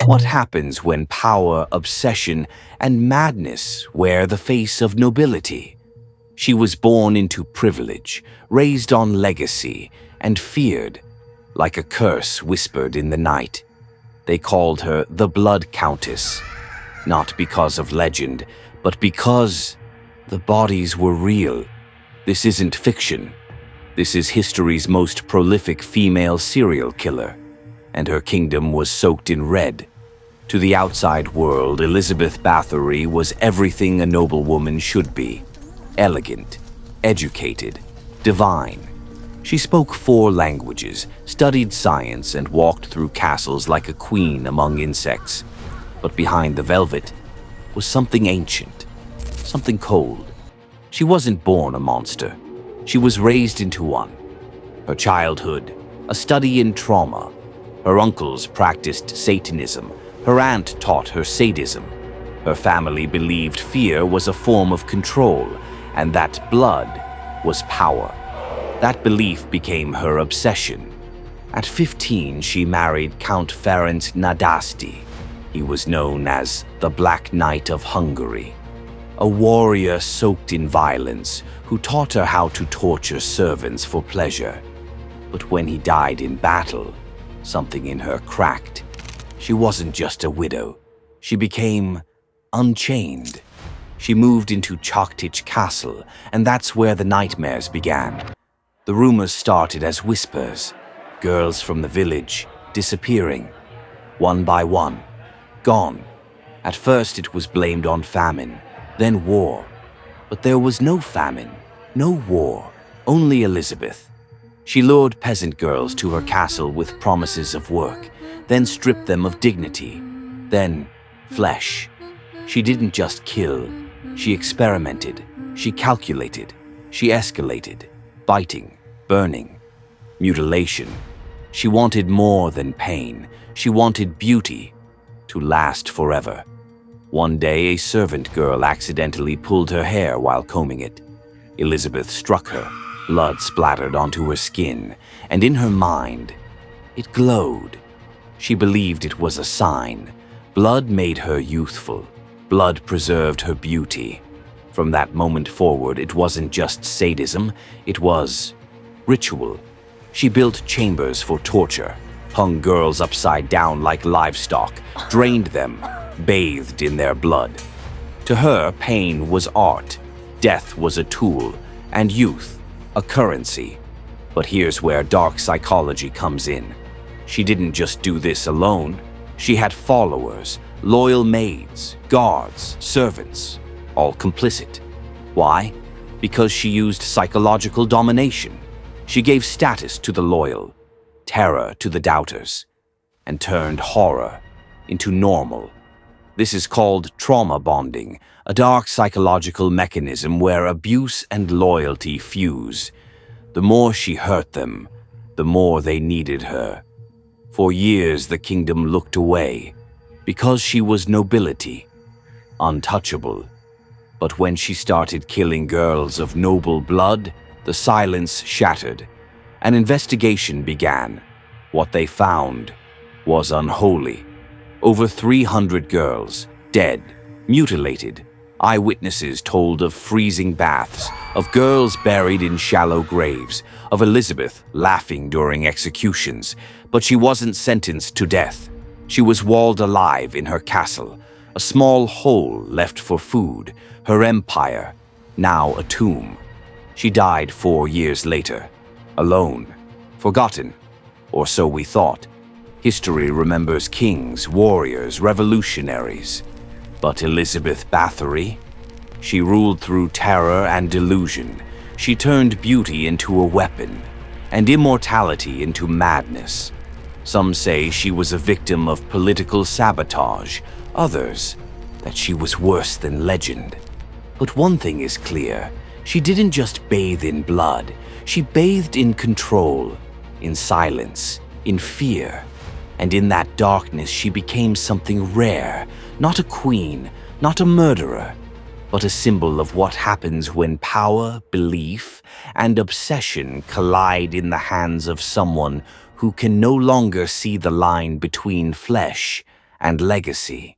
What happens when power, obsession, and madness wear the face of nobility? She was born into privilege, raised on legacy, and feared, like a curse whispered in the night. They called her the Blood Countess, not because of legend, but because the bodies were real. This isn't fiction. This is history's most prolific female serial killer, and her kingdom was soaked in red. To the outside world, Elizabeth Báthory was everything a noblewoman should be: elegant, educated, divine. She spoke 4 languages, studied science, and walked through castles like a queen among insects. But behind the velvet was something ancient, something cold. She wasn't born a monster. She was raised into one. Her childhood, a study in trauma. Her uncles practiced Satanism. Her aunt taught her sadism. Her family believed fear was a form of control, and that blood was power. That belief became her obsession. At 15, she married Count Ferenc Nadasti. He was known as the Black Knight of Hungary, a warrior soaked in violence who taught her how to torture servants for pleasure. But when he died in battle, something in her cracked. She wasn't just a widow. She became unchained. She moved into Choktich Castle, and that's where the nightmares began. The rumors started as whispers, girls from the village disappearing, one by one, gone. At first it was blamed on famine, then war. But there was no famine, no war, only Elizabeth. She lured peasant girls to her castle with promises of work, then stripped them of dignity, then flesh. She didn't just kill, she experimented, she calculated, she escalated, biting, burning, mutilation. She wanted more than pain. She wanted beauty to last forever. One day, a servant girl accidentally pulled her hair while combing it. Elizabeth struck her. Blood splattered onto her skin, and in her mind, it glowed. She believed it was a sign. Blood made her youthful. Blood preserved her beauty. From that moment forward, it wasn't just sadism, it was ritual. She built chambers for torture, hung girls upside down like livestock, drained them, bathed in their blood. To her, pain was art, death was a tool, and youth, a currency. But here's where dark psychology comes in. She didn't just do this alone. She had followers, loyal maids, guards, servants, all complicit. Why? Because she used psychological domination. She gave status to the loyal, terror to the doubters, and turned horror into normal. This is called trauma bonding, a dark psychological mechanism where abuse and loyalty fuse. The more she hurt them, the more they needed her. For years, the kingdom looked away because she was nobility, untouchable. But when she started killing girls of noble blood, the silence shattered. An investigation began. What they found was unholy. Over 300 girls, dead, mutilated. Eyewitnesses told of freezing baths, of girls buried in shallow graves, of Elizabeth laughing during executions. But she wasn't sentenced to death. She was walled alive in her castle, a small hole left for food, her empire, now a tomb. She died 4 years later, alone, forgotten, or so we thought. History remembers kings, warriors, revolutionaries. But Elizabeth Báthory, she ruled through terror and delusion. She turned beauty into a weapon, and immortality into madness. Some say she was a victim of political sabotage, others that she was worse than legend. But one thing is clear, she didn't just bathe in blood, she bathed in control, in silence, in fear. And in that darkness she became something rare, not a queen, not a murderer, but a symbol of what happens when power, belief, and obsession collide in the hands of someone who can no longer see the line between flesh and legacy.